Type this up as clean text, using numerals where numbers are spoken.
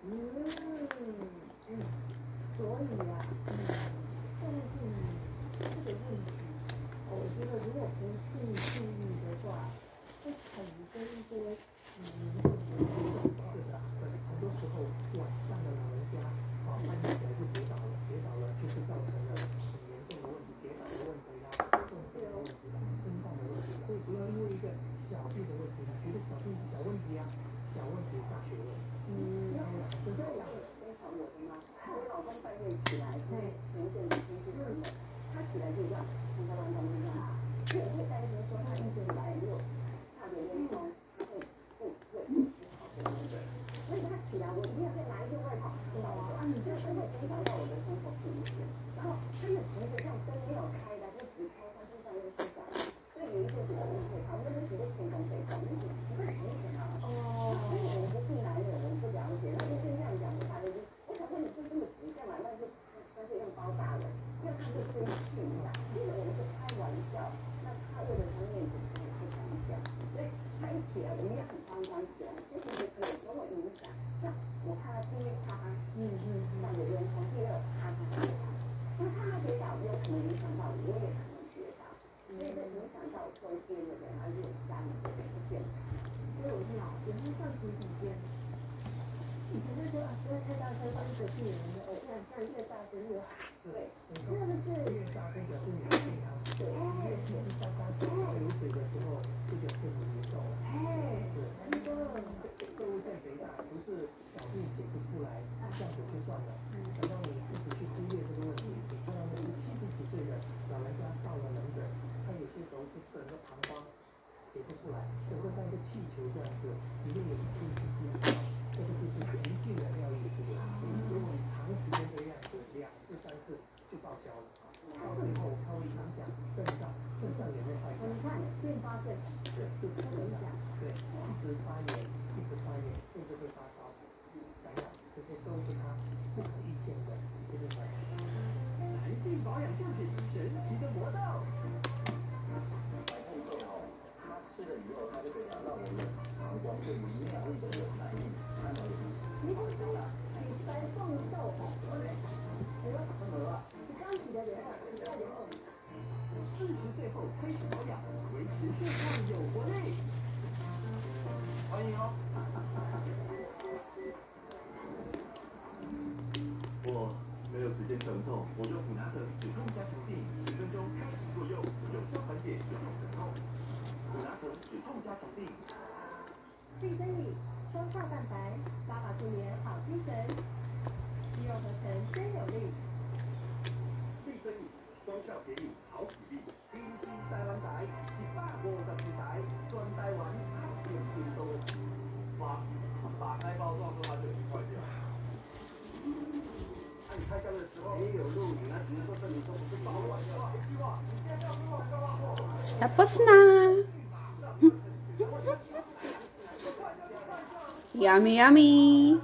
所以呀，但是这个问题，我觉得如果不去注意的话，会产生一些是的，很多时候晚上的老人家半夜起来就跌倒了，跌倒了就是造成了很严重的问题，跌倒的问题啦，中风的问题啦，心脏的问题啦，所以不要因为一个小病的问题呢，觉得小病是小问题啊，小问题大学问。这是这样的。我的妈，我老公半夜起来，前一阵子天气冷，他起来就这样，他在乱动一下，所以我会担心说他一直来又差点连通，他会好的，对。所以他起来，我一定要再拿一件外套，你就会影响到我的生活品质。然后他又急着让灯没有开的，就只开他身上又睡觉，所以有一阵子我就会他们那时候天公飞动，你会很明显啊。所以我不是男人，我不了解，那就是那样讲的话，就是我想问你，就这么急干嘛？那就干脆用包大人，因为他就生气呀。因为我们是开玩笑，那他为了他面子，我是开玩笑，所以他一起来，我们也很慌张起来，其实也可以跟我影响。那我看他第一啪啪，像有人从第二啪啪，那他跌倒有可能影响到我，我也可能跌倒，所以这影响到周边的人，而且家里的人不健康。所以我是老，也是上体体间。以前就说啊，不要太大声，会得罪人的。我看这样越大声越好。对，真的是越大声表示你的健康。对，越是沙沙流水的时候，就表示你严重了。对，真的。动物腺肥大不是小病解不出来，这样子就算了。等到你一直去忽略这个问题，你看到那个70几岁的老人家到了门诊，他有些时候是整个膀胱解不出来，整个像一个气球这样子，里面有一些细菌。这个就是急性的尿液这个，如果你长时间这样子，2次3次就报销了，到最后它会影响肾脏也会坏掉。你看并发症，对，就是影响，对，一直发炎，甚至会发烧、感染，这些都是它不可预见的一些反应。男性保养用品，神奇的魔道。白凤豆哦，它吃了以后，它就可以让我们膀胱对于营养物质有反应。你不说你白凤豆你刚起来的话，40岁后开始保养，维持健康有活力。欢迎哦。我没有时间疼痛，我就普拿疼止痛加强定，10分钟开始作用，有效缓解酸痛疼痛。普拿疼止痛加强定。益生菌，双效蛋白，爸爸助眠好精神，肌肉合成真有力。益生菌，双效协议好体力，天津台湾台154台，全台湾好评最多。打开包装之后它就很快掉。那你开箱的时候没有录影，那只是说证明说不是包完的话，一句话，你现在要给我干嘛Tapos na. Yummy, yummy.